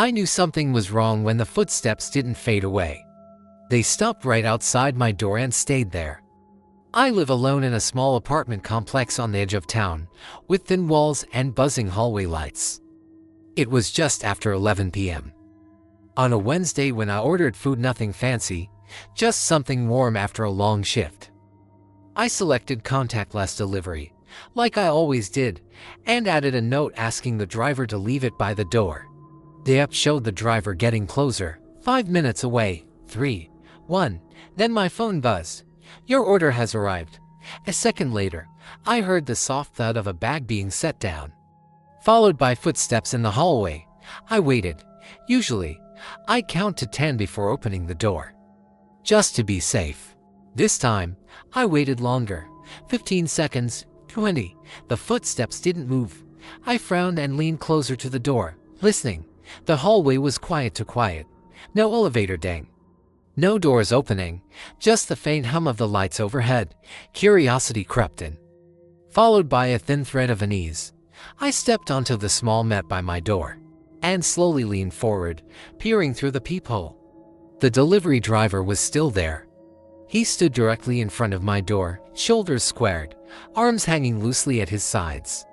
I knew something was wrong when the footsteps didn't fade away. They stopped right outside my door and stayed there. I live alone in a small apartment complex on the edge of town, with thin walls and buzzing hallway lights. It was just after 11 p.m. on a Wednesday when I ordered food, nothing fancy, just something warm after a long shift. I selected contactless delivery, like I always did, and added a note asking the driver to leave it by the door. The app showed the driver getting closer, 5 minutes away, 3, 1, then my phone buzzed. Your order has arrived. A second later, I heard the soft thud of a bag being set down, followed by footsteps in the hallway. I waited. Usually, I count to 10 before opening the door, just to be safe. This time, I waited longer. 15 seconds, 20. The footsteps didn't move. I frowned and leaned closer to the door, listening. The hallway was quiet to quiet. No elevator ding. No doors opening, just the faint hum of the lights overhead. Curiosity crept in, followed by a thin thread of unease. I stepped onto the small mat by my door, and slowly leaned forward, peering through the peephole. The delivery driver was still there. He stood directly in front of my door, shoulders squared, arms hanging loosely at his sides.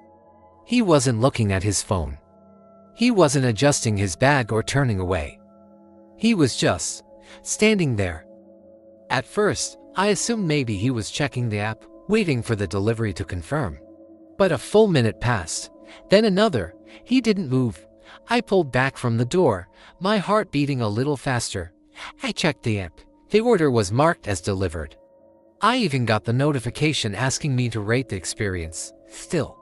He wasn't looking at his phone. He wasn't adjusting his bag or turning away. He was just standing there. At first, I assumed maybe he was checking the app, waiting for the delivery to confirm. But a full minute passed, then another. He didn't move. I pulled back from the door, my heart beating a little faster. I checked the app. The order was marked as delivered. I even got the notification asking me to rate the experience. Still,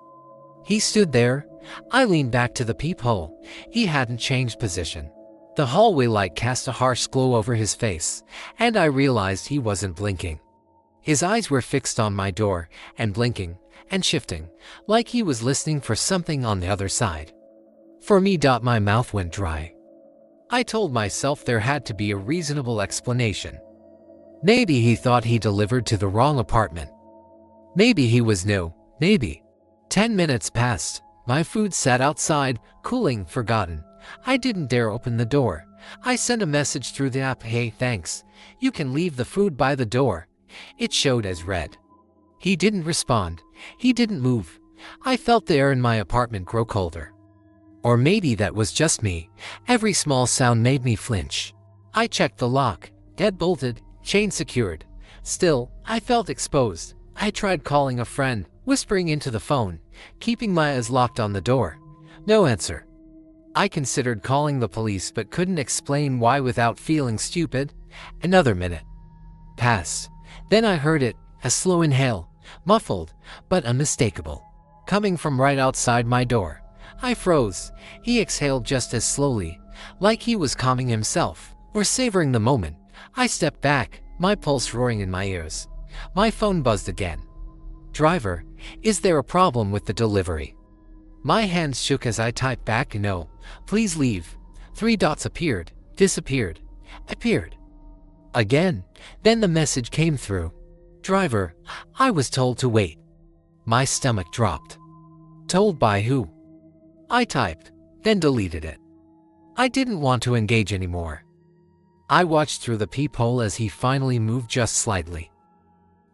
he stood there. I leaned back to the peephole. He hadn't changed position. The hallway light cast a harsh glow over his face, and I realized he wasn't blinking. His eyes were fixed on my door, and blinking, and shifting, like he was listening for something on the other side. For me, my mouth went dry. I told myself there had to be a reasonable explanation. Maybe he thought he delivered to the wrong apartment. Maybe he was new, maybe. 10 minutes passed. My food sat outside, cooling, forgotten. I didn't dare open the door. I sent a message through the app, "Hey, thanks. You can leave the food by the door." It showed as read. He didn't respond. He didn't move. I felt the air in my apartment grow colder. Or maybe that was just me. Every small sound made me flinch. I checked the lock. Dead bolted, chain secured. Still, I felt exposed. I tried calling a friend, whispering into the phone, keeping my eyes locked on the door. No answer. I considered calling the police but couldn't explain why without feeling stupid. Another minute passed. Then I heard it, a slow inhale, muffled, but unmistakable, coming from right outside my door. I froze. He exhaled just as slowly, like he was calming himself, or savoring the moment. I stepped back, my pulse roaring in my ears. My phone buzzed again. "Driver, is there a problem with the delivery?" My hands shook as I typed back, "No, please leave." 3 dots appeared, disappeared, appeared again. Then the message came through. "Driver, I was told to wait." My stomach dropped. Told by who? I typed, then deleted it. I didn't want to engage anymore. I watched through the peephole as he finally moved just slightly.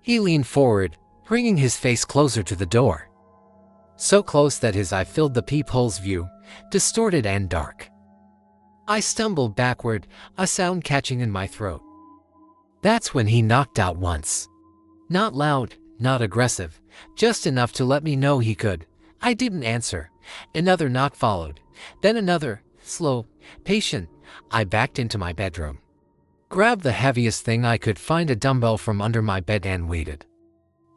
He leaned forward, bringing his face closer to the door. So close that his eye filled the peephole's view, distorted and dark. I stumbled backward, a sound catching in my throat. That's when he knocked out once. Not loud, not aggressive, just enough to let me know he could. I didn't answer. Another knock followed, then another, slow, patient. I backed into my bedroom, grabbed the heaviest thing I could find, a dumbbell from under my bed, and waited.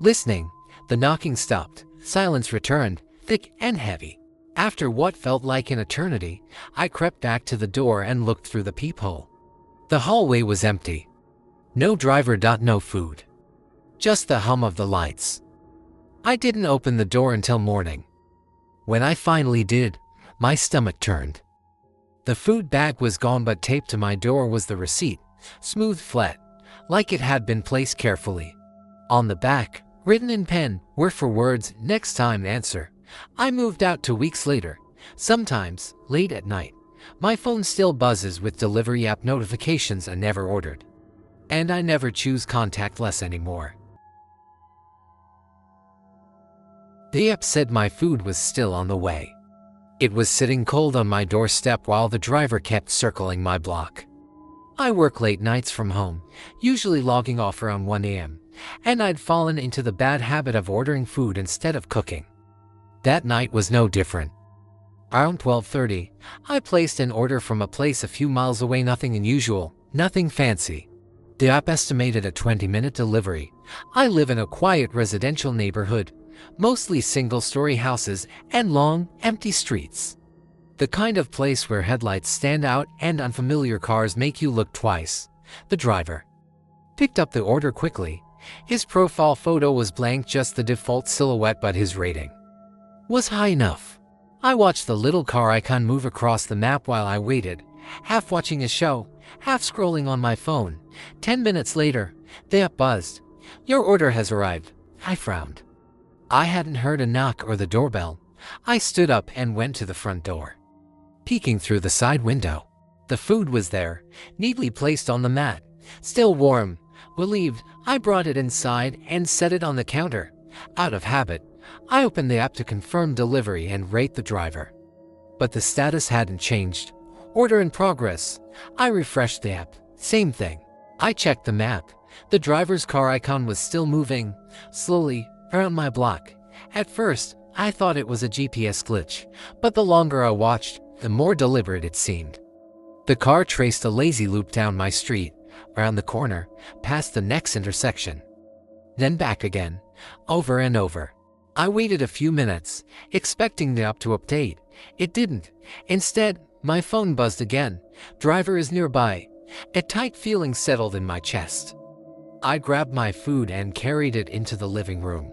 Listening, the knocking stopped. Silence returned, thick and heavy. After what felt like an eternity, I crept back to the door and looked through the peephole. The hallway was empty. No driver. No food. Just the hum of the lights. I didn't open the door until morning. When I finally did, my stomach turned. The food bag was gone, but taped to my door was the receipt, smooth flat, like it had been placed carefully. On the back, written in pen, word for words, "Next time answer." I moved out 2 weeks later, sometimes late at night. My phone still buzzes with delivery app notifications I never ordered. And I never choose contactless anymore. The app said my food was still on the way. It was sitting cold on my doorstep while the driver kept circling my block. I work late nights from home, usually logging off around 1 a.m., and I'd fallen into the bad habit of ordering food instead of cooking. That night was no different. Around 12:30, I placed an order from a place a few miles away, nothing unusual, nothing fancy. The app estimated a 20-minute delivery. I live in a quiet residential neighborhood, mostly single-story houses and long, empty streets. The kind of place where headlights stand out and unfamiliar cars make you look twice. The driver picked up the order quickly. His profile photo was blank, just the default silhouette, but his rating was high enough. I watched the little car icon move across the map while I waited, half watching a show, half scrolling on my phone. 10 minutes later, the app buzzed. "Your order has arrived." I frowned. I hadn't heard a knock or the doorbell. I stood up and went to the front door. Peeking through the side window, the food was there, neatly placed on the mat, still warm. Relieved, I brought it inside and set it on the counter. Out of habit, I opened the app to confirm delivery and rate the driver. But the status hadn't changed. Order in progress. I refreshed the app. Same thing. I checked the map. The driver's car icon was still moving, slowly, around my block. At first, I thought it was a GPS glitch, but the longer I watched, the more deliberate it seemed. The car traced a lazy loop down my street, around the corner, past the next intersection. Then back again, over and over. I waited a few minutes, expecting the app to update. It didn't. Instead, my phone buzzed again. "Driver is nearby." A tight feeling settled in my chest. I grabbed my food and carried it into the living room,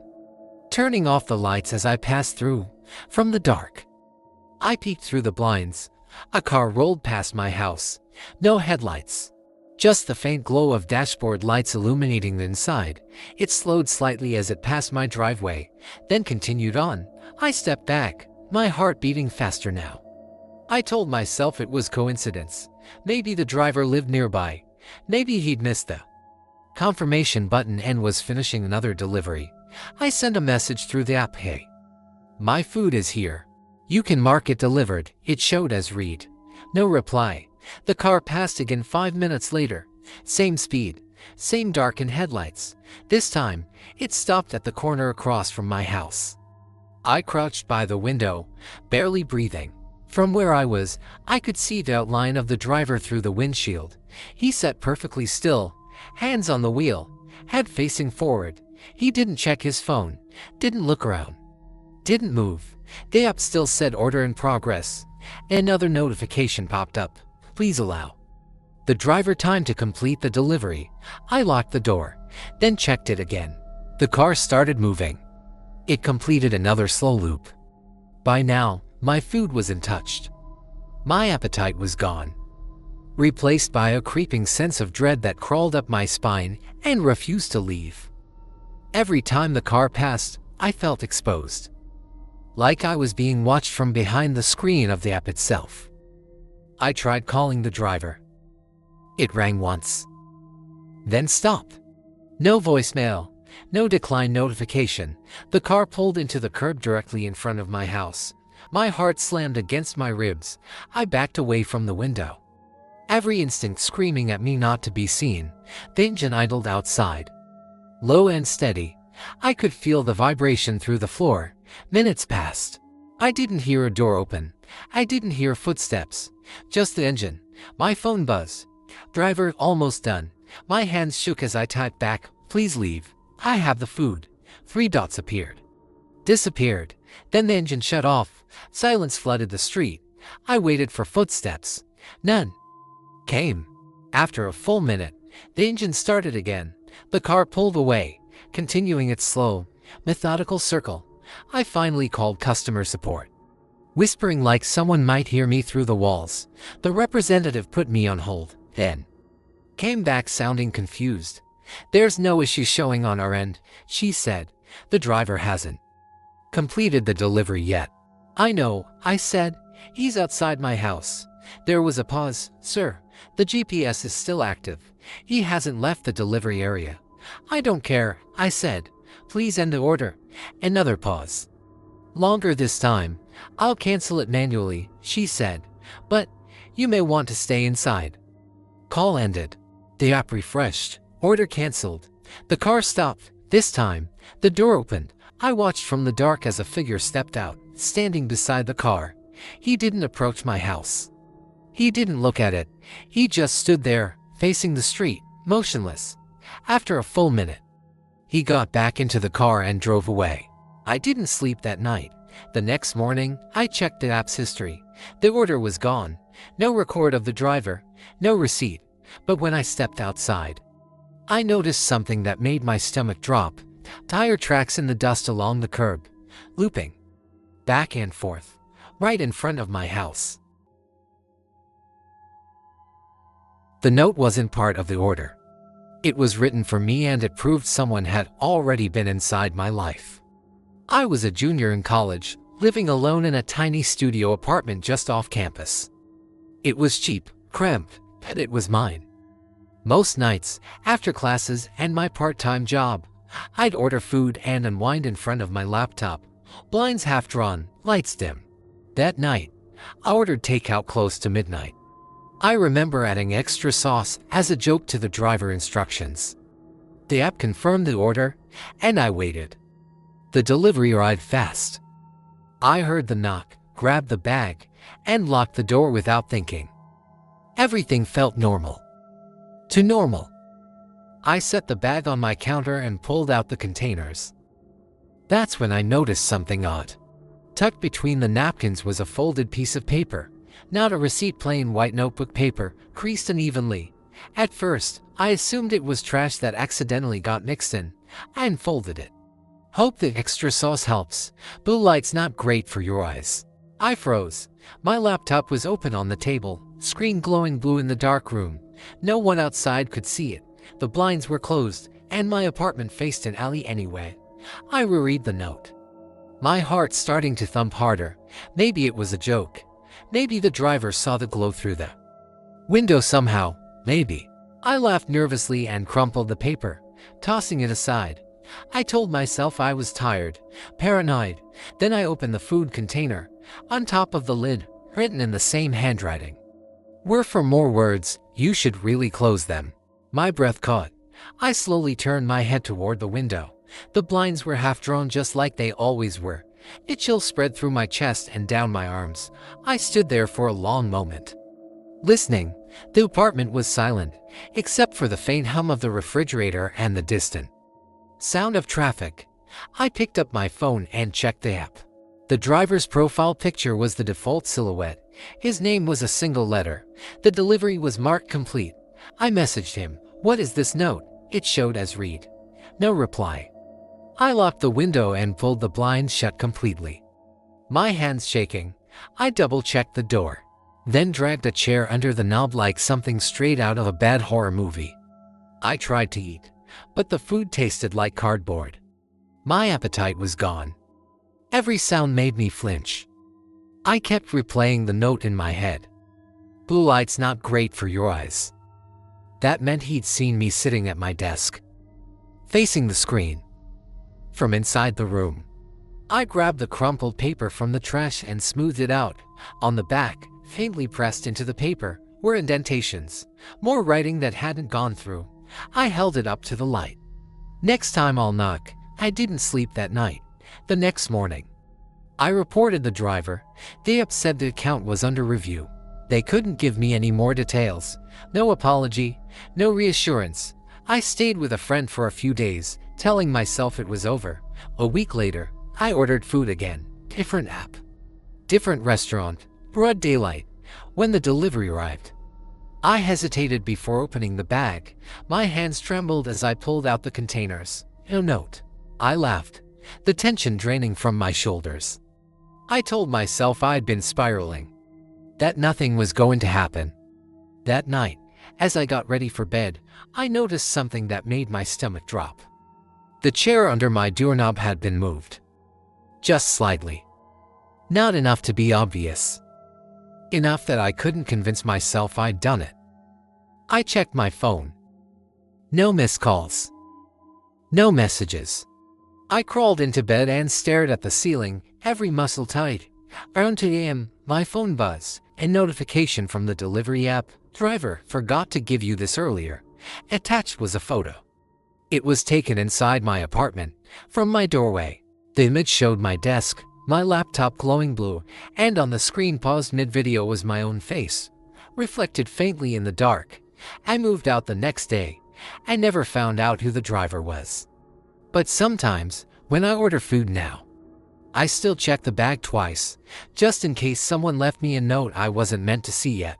turning off the lights as I passed through. From the dark, I peeked through the blinds. A car rolled past my house. No headlights, just the faint glow of dashboard lights illuminating the inside. It slowed slightly as it passed my driveway, then continued on. I stepped back, my heart beating faster now. I told myself it was coincidence. Maybe the driver lived nearby. Maybe he'd missed the confirmation button and was finishing another delivery. I sent a message through the app. "Hey, my food is here. You can mark it delivered." It showed as read. No reply. The car passed again 5 minutes later. Same speed, same darkened headlights. This time, it stopped at the corner across from my house. I crouched by the window, barely breathing. From where I was, I could see the outline of the driver through the windshield. He sat perfectly still, hands on the wheel, head facing forward. He didn't check his phone, didn't look around, didn't move. The app still said order in progress. Another notification popped up. "Please allow the driver time to complete the delivery." I locked the door, then checked it again. The car started moving. It completed another slow loop. By now, my food was untouched. My appetite was gone, replaced by a creeping sense of dread that crawled up my spine and refused to leave. Every time the car passed, I felt exposed, like I was being watched from behind the screen of the app itself. I tried calling the driver. It rang once, then stopped. No voicemail, no decline notification. The car pulled into the curb directly in front of my house. My heart slammed against my ribs. I backed away from the window, every instinct screaming at me not to be seen. The engine idled outside, low and steady. I could feel the vibration through the floor. Minutes passed. I didn't hear a door open. I didn't hear footsteps, just the engine. My phone buzzed. "Driver, almost done." My hands shook as I typed back, "Please leave. I have the food." 3 dots appeared, disappeared. Then the engine shut off. Silence flooded the street. I waited for footsteps. None came. After a full minute, the engine started again. The car pulled away, continuing its slow, methodical circle. I finally called customer support, whispering like someone might hear me through the walls. The representative put me on hold, then came back sounding confused. "There's no issue showing on our end," she said. "The driver hasn't completed the delivery yet." "I know," I said. "He's outside my house." There was a pause. "Sir, the GPS is still active. He hasn't left the delivery area." "I don't care," I said. "Please end the order." Another pause. Longer this time. "I'll cancel it manually," she said. "But you may want to stay inside." Call ended. The app refreshed. Order canceled. The car stopped. This time, the door opened. I watched from the dark as a figure stepped out, standing beside the car. He didn't approach my house. He didn't look at it. He just stood there, facing the street, motionless. After a full minute, he got back into the car and drove away. I didn't sleep that night. The next morning, I checked the app's history. The order was gone. No record of the driver, no receipt. But when I stepped outside, I noticed something that made my stomach drop. Tire tracks in the dust along the curb, looping back and forth, right in front of my house. The note wasn't part of the order. It was written for me, and it proved someone had already been inside my life. I was a junior in college, living alone in a tiny studio apartment just off campus. It was cheap, cramped, but it was mine. Most nights, after classes and my part-time job, I'd order food and unwind in front of my laptop, blinds half drawn, lights dim. That night, I ordered takeout close to midnight. I remember adding extra sauce as a joke to the driver instructions. The app confirmed the order, and I waited. The delivery arrived fast. I heard the knock, grabbed the bag, and locked the door without thinking. Everything felt normal. Too normal. I set the bag on my counter and pulled out the containers. That's when I noticed something odd. Tucked between the napkins was a folded piece of paper, not a receipt, plain white notebook paper, creased unevenly. At first, I assumed it was trash that accidentally got mixed in. I unfolded it. "Hope the extra sauce helps. Blue light's not great for your eyes." I froze. My laptop was open on the table, screen glowing blue in the dark room. No one outside could see it. The blinds were closed, and my apartment faced an alley anyway. I reread the note, my heart starting to thump harder. Maybe it was a joke. Maybe the driver saw the glow through the window somehow. Maybe. I laughed nervously and crumpled the paper, tossing it aside. I told myself I was tired, paranoid. Then I opened the food container. On top of the lid, written in the same handwriting, "Were for more words, you should really close them." My breath caught. I slowly turned my head toward the window. The blinds were half drawn, just like they always were. A chill spread through my chest and down my arms. I stood there for a long moment, listening. The apartment was silent, except for the faint hum of the refrigerator and the distant sound of traffic. I picked up my phone and checked the app. The driver's profile picture was the default silhouette. His name was a single letter. The delivery was marked complete. I messaged him, "What is this note?" It showed as read. No reply. I locked the window and pulled the blinds shut completely. My hands shaking, I double-checked the door, then dragged a chair under the knob like something straight out of a bad horror movie. I tried to eat, but the food tasted like cardboard. My appetite was gone. Every sound made me flinch. I kept replaying the note in my head. "Blue light's not great for your eyes." That meant he'd seen me sitting at my desk, facing the screen. From inside the room, I grabbed the crumpled paper from the trash and smoothed it out. On the back, faintly pressed into the paper, were indentations, more writing that hadn't gone through. I held it up to the light. "Next time I'll knock." I didn't sleep that night. The next morning, I reported the driver. The app said the account was under review. They couldn't give me any more details. No apology, no reassurance. I stayed with a friend for a few days, telling myself it was over. A week later, I ordered food again. Different app, different restaurant, broad daylight. When the delivery arrived, I hesitated before opening the bag. My hands trembled as I pulled out the containers. No note. I laughed, the tension draining from my shoulders. I told myself I'd been spiraling, that nothing was going to happen. That night, as I got ready for bed, I noticed something that made my stomach drop. The chair under my doorknob had been moved. Just slightly. Not enough to be obvious. enough that I couldn't convince myself I'd done it. I checked my phone. No missed calls. No messages. I crawled into bed and stared at the ceiling, every muscle tight. Around 2 a.m., my phone buzzed. A notification from the delivery app. Driver, forgot to give you this earlier. Attached was a photo. It was taken inside my apartment, from my doorway. The image showed my desk, my laptop glowing blue, and on the screen paused mid-video was my own face, reflected faintly in the dark. I moved out the next day. I never found out who the driver was. But sometimes, when I order food now, I still check the bag twice, just in case someone left me a note I wasn't meant to see yet.